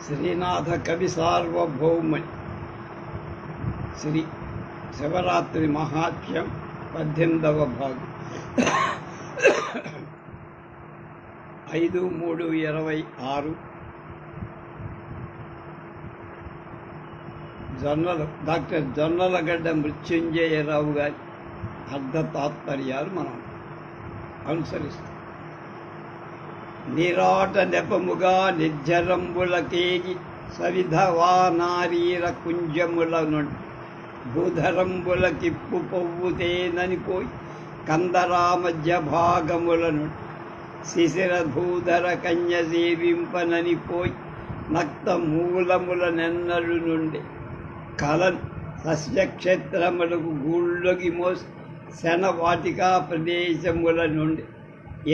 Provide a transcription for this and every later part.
శ్రీనాథ కవి సార్వభౌమని శ్రీ శివరాత్రి మహాత్మ్యం 18వ భాగం 5/3/26 డాక్టర్ జొన్నలగడ్డ మృత్యుంజయరావు గారి అర్ధ తాత్పర్యాలు మనం అనుసరిస్తాం. నిరాట నెపముగా నిర్జరంబులకేగి సవిధవా నారీర కుంజముల నుండి భూధరంబుల కిప్పు పొవ్వుతేననిపోయి కందరామధ్య భాగముల నుండి శిశిర భూధర కన్య సేవింపననిపోయి నక్త మూలముల నెన్నలు నుండి కలన్ సస్యక్షేత్రములకు గూళ్ళొగి మోసి శనవాటికా ప్రదేశముల నుండి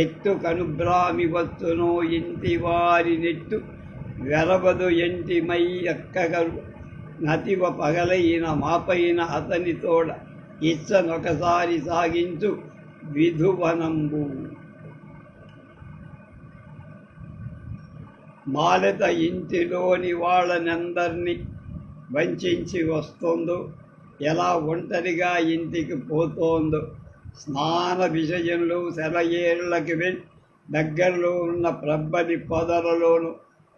ఎత్తు కనుబ్రామి వత్తునో ఇంటి వారి నెట్టు వెరవదు ఎంటి మై ఎక్కగరు నతివ పగలైన మాపైన అతని తోడ ఇచ్చనొకసారి సాగించు విధువనంబు. మాలత ఇంటిలోని వాళ్ళనందరినీ వంచి వస్తుందో, ఎలా ఒంటరిగా ఇంటికి పోతోందో, స్నాన విషయంలో సెలయేళ్లకి వెళ్ళి దగ్గరలో ఉన్న ప్రబ్బలి పొదలలోను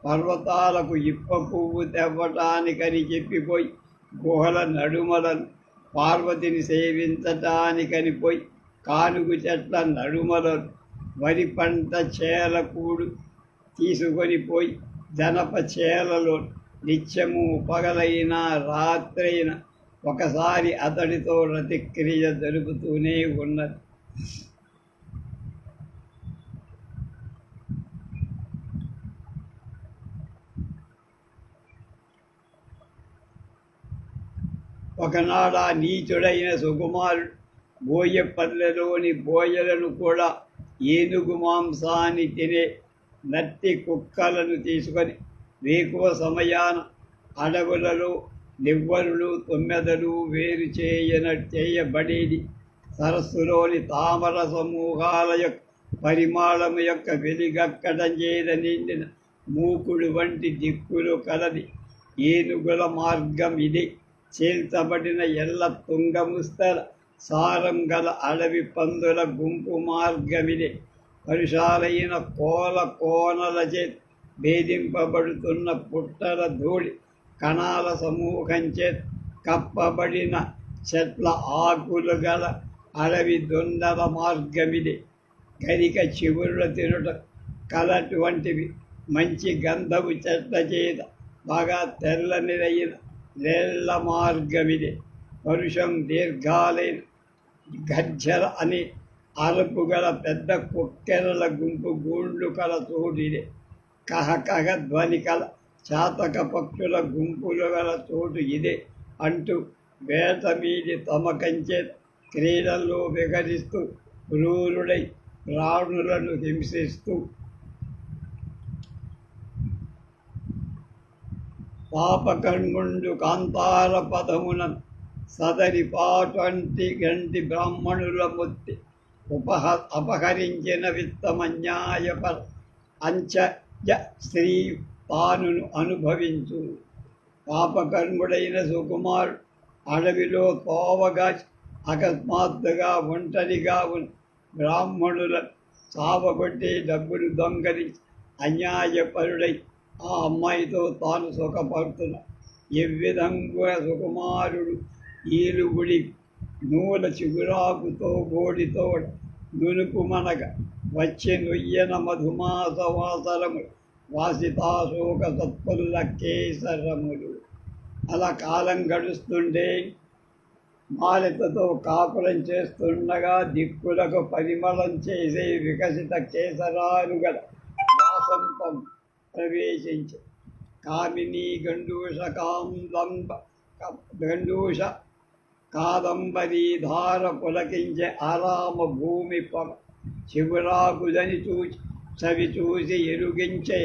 పర్వతాలకు ఇప్ప పువ్వు తెవ్వటానికని చెప్పిపోయి గుహల నడుమలను పార్వతిని సేవించటానికని పోయి కానుగు చెట్ల నడుమలను వరి పంట చేలకూడు తీసుకొని పోయి జనప చేలలో నిత్యము పగలైనా రాత్రైనా ఒకసారి అతడితో రతిక్రియ జరుపుతూనే ఉన్నది. ఒకనాడు ఆ నీచుడైన సుకుమారుడు బోయపల్లెలోని బోయలను కూడా ఏనుగు మాంసాన్ని తినే నట్టి కుక్కలను తీసుకొని వేకువ సమయాన అడవులలో నివ్వరులు తొమ్మెదలు వేరు చేయబడేది. సరస్సులోని తామర సమూహాల యొక్క పరిమాణము యొక్క వెలిగక్కడం చేత నిండిన మూకుడు వంటి దిక్కులు కలది ఏనుగుల మార్గం ఇది. చేల్చబడిన ఎల్ల తుంగముస్తల సారం గల అడవి పందుల గుంపు మార్గమిదే. పరుషాలైన కోనల చేత భేదింపబడుతున్న పుట్టల ధూళి కణాల సమూహంచే కప్పబడిన చెట్ల ఆకులు గల అడవి దొండల మార్గమిది. గరిక చివురుల తిరుట కలటువంటివి మంచి గంధపు చెట్ల చేత బాగా తెల్లనిదైన నేళ్ల మార్గమిది. పరుషం దీర్ఘాలైన గజ్జల అని అరుపు గల పెద్ద కుక్కెరల గుంపు గూండ్లు కల చోటిదే. కహకహ ధ్వని కల చాతక పక్షుల గుంపులు గల చోటు ఇదే అంటూ వేట మీది తమ కంచె క్రీడల్లో విహరిస్తూ క్రూరుడై ప్రాణులను హింసిస్తూ పాపకర్ముండు కాంతార పదమున సదరి పాటంటి గంటి బ్రాహ్మణుల ముత్తి అపహరించిన విత్తమన్యాయపర అంచ స్త్రీ తానును అనుభవించు. పాపకర్ముడైన సుకుమారుడు అడవిలో తోవగా అకస్మాత్తుగా ఒంటరిగా ఉన్న బ్రాహ్మణుల చావగొట్టి డబ్బులు దొంగరించి అన్యాయపరుడై ఆ అమ్మాయితో తాను సుఖపడుతున్న ఎవ్విధంగా సుకుమారుడు ఈలుగుడి నూల చిగురాకుతో బోడితో నునుపు మనక వచ్చి నొయ్యన మధుమాస వాసరములు వాసితాశోక సత్పుల్ల కేసరములు. అలా కాలం గడుస్తుంటే మాలితతో కాపురం చేస్తుండగా దిక్కులకు పరిమళం చేసే వికసిత కేసరాలు గల వాసంతం ప్రవేశించి కామిని గండూష కాదంబరీధార పులకించే ఆరామ భూమి చిగురాకుదని చూచి చవి చూసి ఎరుగించే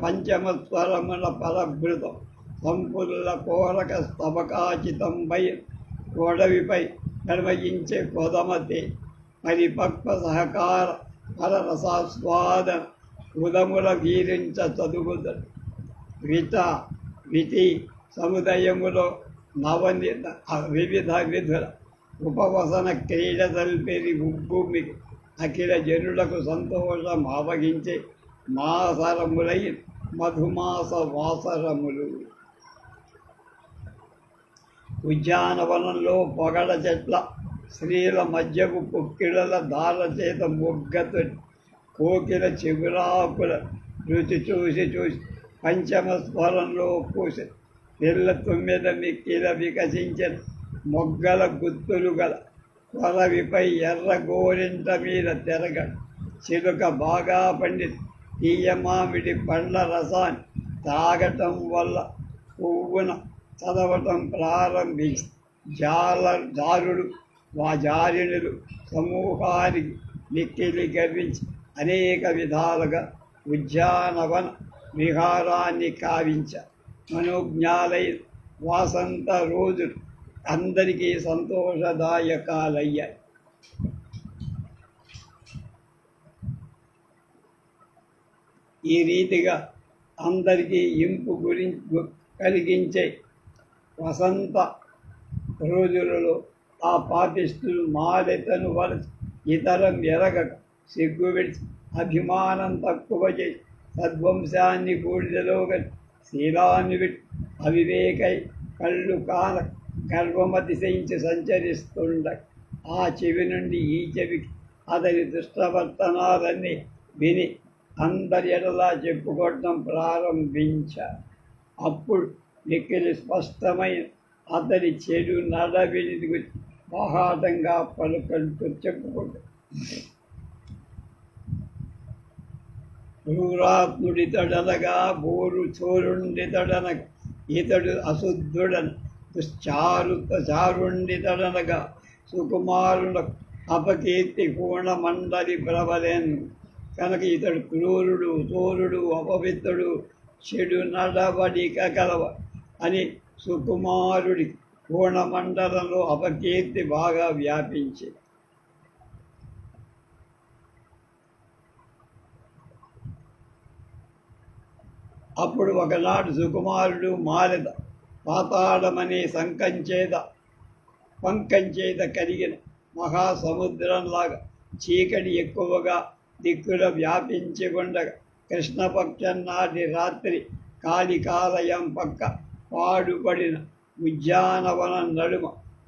పంచమస్వరముల పరభృతం సంపుల్ల కోరక స్తబకాచితంపై కొడవిపై నిర్వహించే కొదమతే పరిపక్వ సహకార ఫలరసాస్వాదన ఉదముల వీరించ చదువుదడు విత వితి సముదయములో వివిధ విధుల ఉపవసన క్రీడ తల్పేది భూమికి అఖిల జనులకు సంతోషం ఆవగించే మాసరములై మధుమాస వాసరములు. ఉద్యానవనంలో పొగడ చెట్ల స్త్రీల మధ్యకు పొక్కిళ్ళ దార చేత మొగ్గతో కోకిల చిగురాకుల రుచి చూసి పంచమ స్వరంలో కూసి పిల్ల తొమ్మిద మిక్కిల వికసించిన మొగ్గల గుత్తులు గల కొరవిపై ఎర్ర గోరింట మీద తిరగ చిలుక బాగా పండి తీయమామిడి పండ్ల రసాన్ని తాగటం వల్ల పువ్వున చదవటం ప్రారంభించి జారుడు జారిణులు సమూహానికి మిక్కిలి గర్వించి అనేక విధాలుగా ఉద్యానవన విహారాన్ని కావించ మనోజ్ఞాలై వాసంత రోజులు అందరికీ సంతోషదాయకాలయ్యాయి. ఈ రీతిగా అందరికీ ఇంపు కలిగించే వసంత రోజులలో ఆ పాపిస్తులు మాలెతను వలసి ఇతరం ఎరగక సిగ్గు విడిచి అభిమానం తక్కువ చేసి సద్వంశాన్ని బూడిదలో కలిసి శీలాన్ని విడి అవివేకై కళ్ళు కాన గర్వమతిశయించి సంచరిస్తుండ ఆ చెవి నుండి ఈ చెవికి అతని దుష్టవర్తనాలన్నీ విని అందరి ఎడలా చెప్పుకోవటం ప్రారంభించారు. అప్పుడు మిక్కిలి స్పష్టమైన అతని చెడు నడవిని బాహాటంగా పలుకంటూ చెప్పుకుంటాడు. క్రూరాత్ముడితడనగా బోరు చోరుండితడనగా ఇతడు అశుద్ధుడన చారుండితడనగా సుకుమారులకు అపకీర్తి పూర్ణమండలి ప్రబలేను కనుక ఇతడు క్రూరుడు చోరుడు అపవిత్రుడు చెడు నడవడిక కలవ అని సుకుమారుడి పూర్ణమండలంలో అపకీర్తి బాగా వ్యాపించింది. అప్పుడు ఒకనాడు సుకుమారుడు మాలెద పాతాళమనే పంకంచేత కలిగిన మహాసముద్రంలాగా చీకటి ఎక్కువగా దిక్కుల వ్యాపించి ఉండగా కృష్ణపక్షం నాటి రాత్రి కాళికాలయం పక్క పాడుపడిన ఉద్యానవనం నడుమ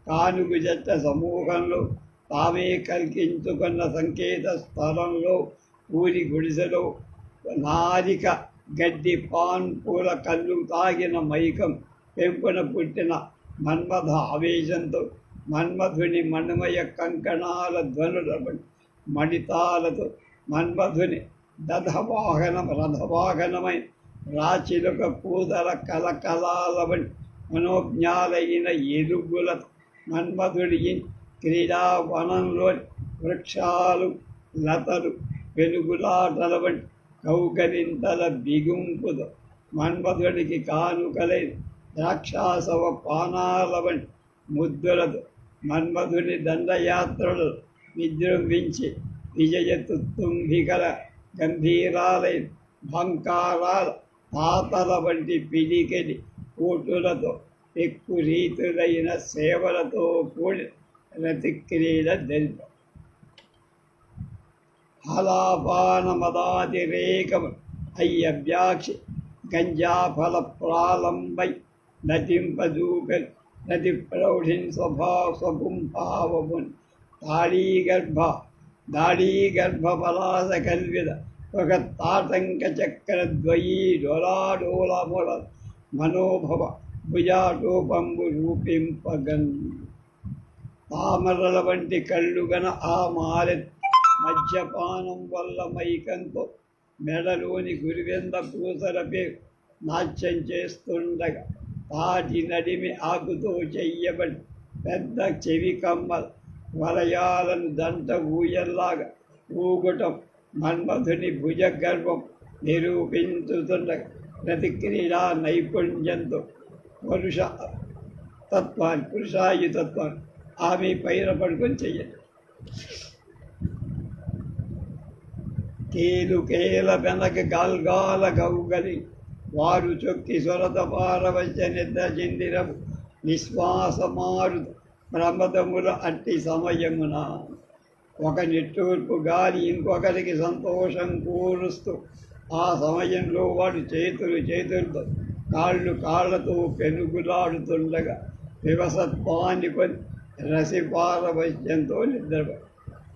కానుగు చెట్ల సమూహంలో తామే కల్పించుకున్న సంకేత స్థలంలో ఊరి గుడిసెలో నారిక గడ్డి పాన్ పూల కళ్ళు తాగిన మైకం పెంపున పుట్టిన మన్మథ ఆవేశంతో మన్మధుని మణిమయ కంకణాల ధ్వనుల మణితాలతో మన్మధుని రథవాహనమై రాచిలుక పూదల కలకలాలవని మనోజ్ఞాలైన ఎలుగుల మన్మధుడి క్రీడావనంలోని వృక్షాలు లతలు వెలుగులాటలవంటి కౌకలింతల బిగుంపుతో మన్మధుడికి కానుకలైన ద్రాక్షాసవ పానాల వంటి ముద్దులతో మన్మధుని దండయాత్రలు విజృంభించి విజయతుత్తుంభికల గంభీరాలైన భంకారాల తాతల వంటి పిడికెడి కోటులతో ఎక్కువ రీతులైన సేవలతో కూడిన రతిక్రీడ జరిపారు. హలాపానమదాతిరేకము అయ్యభ్యాక్షి గంజాఫల ప్రాలంబై నటింపదూకలు నటి ప్రౌఢిన్ స్వగుంపావమున్ దాడీగర్భ పలాస కల్విద ఒక తాటంక చక్ర ద్వయీ డొలాడోలముల మనోభవ భుజాటోపంబు రూపింపగన్ తామరల వంటి కళ్ళుగన ఆ మారె మద్యపానం వల్ల మైకంతో మెడలోని గురివెంద పూసలపై నాట్యం చేస్తుండగా తాటి నడిమి ఆకుతో చెయ్యబడి పెద్ద చెవి కమ్మల వలయాలను దంట ఊయల్లాగా ఊగటం మన్మధుని భుజగర్భం నిరూపించుతుండగా ప్రతిక్రీడా నైపుణ్యంతో పురుషాయుతత్వాన్ని ఆమె పైన పడుకొని చెయ్యండి. కేల వెనక గాల్గాల గౌగలి వారు చొక్కి సొరత పారవచ్చ నిద్ర చెందిరము నిశ్వాసమారు ప్రమదముల అట్టి సమయమున ఒక నిట్టూర్పు గాలి ఇంకొకరికి సంతోషం కూరుస్తూ ఆ సమయంలో వాడు చేతులతో కాళ్ళతో పెనుగులాడుతుండగా వివసత్వాన్ని కొని రసిపారవశ్యంతో నిద్రపోయి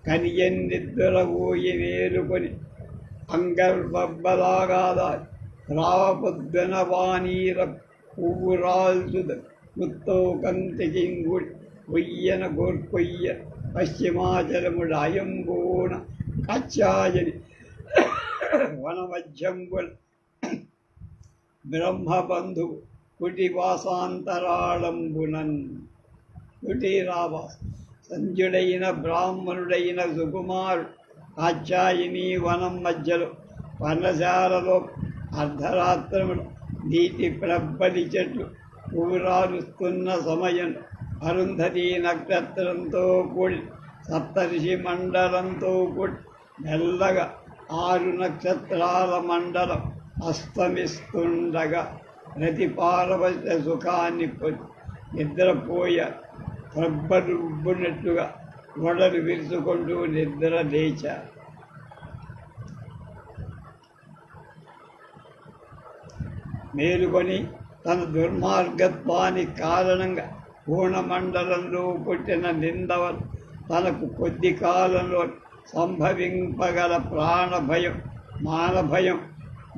కనియన్ నిద్రపోయి మేలుకొని అంగర్బబ్బలాగాదారి రావపొద్దున వానీర పువ్వు రాల్చుద ముత్తో కంతికింగుడి కొయ్యన గోర్కొయ్య పశ్చిమాచలముడు అయంబూన కచ్చాయని వనమధ్యంబుల బ్రహ్మబంధువు కుటివాసాంతరాళంబునన్ కుటీరావాస సంజుడైన బ్రాహ్మణుడైన సుకుమారుడు కాచ్యాయిని వనం మధ్యలో పర్ణశాలలో అర్ధరాత్రములు నీటి ప్రబ్బలి చెట్లు ఊరాలుస్తున్న సమయం అరుంధతి నక్షత్రంతో కూడి సప్తర్షి మండలంతో కూడి మెల్లగా 6 నక్షత్రాల మండలం అస్తమిస్తుండగా ప్రతి పారవశ సుఖాన్ని పొంది నిద్రపోయారు. ప్రబ్బలుబ్బునట్లుగా గొడలు విరుచుకుంటూ నిద్ర లేచారు. మేలుకొని తన దుర్మార్గత్వానికి కారణంగా పూర్ణమండలంలో పుట్టిన నిందవలు తనకు కొద్ది కాలంలో సంభవింపగల ప్రాణభయం మానభయం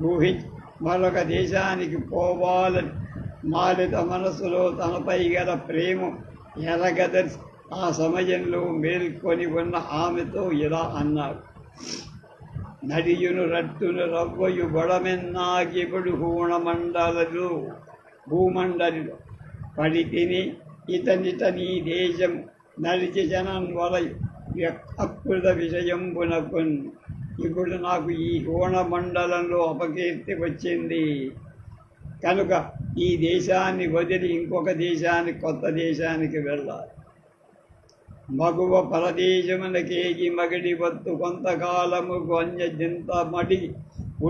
ఊహించి మరొక దేశానికి పోవాలని మాలిత మనసులో తనపై గల ప్రేమ ఎరగదర్చి ఆ సమయంలో మేల్కొని ఉన్న ఆమెతో ఇలా అన్నారు. నడియును రట్టును రవ్వయు బొడమెన్నాగిపుడు భూమండలిలో పడి తిని ఇతనిట నీ దేశం నడిచి జనం వలయు అకృత విషయంబునకున్. ఇప్పుడు నాకు ఈ హోణమండలంలో అపకీర్తి వచ్చింది కనుక ఈ దేశాన్ని వదిలి ఇంకొక దేశానికి కొత్త దేశానికి వెళ్ళాలి. మగువ పరదేశమునకేగి మగడి వత్తు కొంతకాలము అన్యజింత మడిగి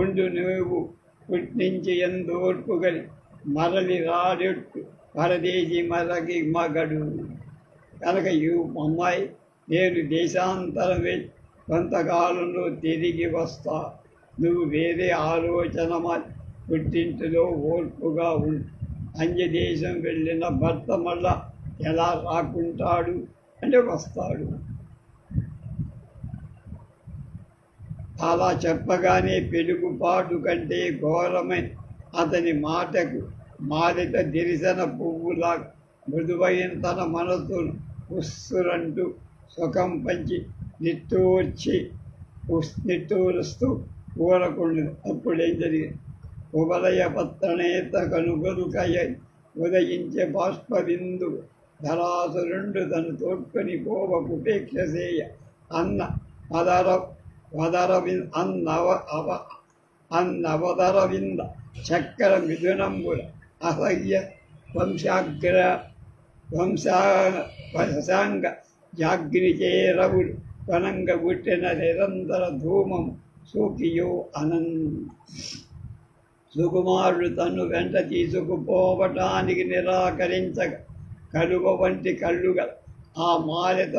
ఉండు నువ్వు పుట్టించి ఎందోర్పుగలి మరలి రాడెట్టు పరదేశి మరగి మగడు. కనుక ఈ అమ్మాయి నేను దేశాంతరం వెళ్ళి కొంతకాలంలో తిరిగి వస్తా. నువ్వు వేరే ఆలోచన పుట్టింటిలో ఓర్పుగా ఉండు. అన్యదేశం వెళ్ళిన భర్త మళ్ళా ఎలా రాకుంటాడు అంటే వస్తాడు. అలా చెప్పగానే పెలుగుపాటు కంటే ఘోరమైన అతని మాటకు మాలిత దిరిసన పువ్వులా మృదువైన తన మనస్సును ఉస్సురంటూ సుఖం పంచి నిట్టూరుస్తూ ఊరకుండదు. అప్పుడేం జరిగింది? ఉభయ పత్రనేత కనుగొరుకయ్య ఉదయించే బాష్పబిందు ధరాసురుండు తను తోడ్కొని పోవ కుపేక్షసేయ అన్న అన్నవదరవింద చక్ర మిథునంబుల అసహ్య వంశాంగ జాగ్నిచేరవులు వనంగ పుట్టిన నిరంతర ధూమం సూకియో సుకుమారుడు తను వెంట తీసుకుపోవటానికి నిరాకరించగా కలువ వంటి కళ్ళుగా ఆ మాలిత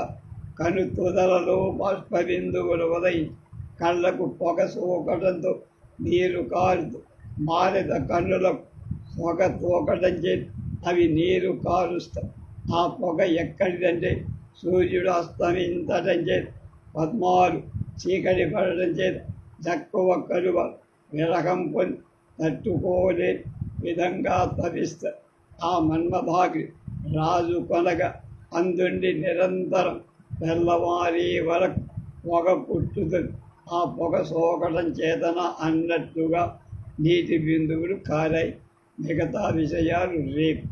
కను తుదలలో బాష్పబిందువులు ఉదయించి కళ్ళకు పొగ సోకటంతో నీరు కారుతూ మాలిత కన్నులకు పొగ తోకటం చేసి అవి నీరు కారుస్తాయి. ఆ పొగ ఎక్కడిదంటే సూర్యుడు అస్తమించటం చేతి పద్మాలు చీకటి పడటం చేతి తక్కువ కలువ విరహం పొంది తట్టుకోలే విధంగా తపిస్తారు. ఆ మన్మధాగ్ని రాజు కొనగా అందుండి నిరంతరం తెల్లవారి వరకు పొగ పుట్టుతుంది. ఆ పొగ సోకటం చేతన అన్నట్టుగా నీటి బిందువులు కారాయి. మిగతా విషయాలు రేపు.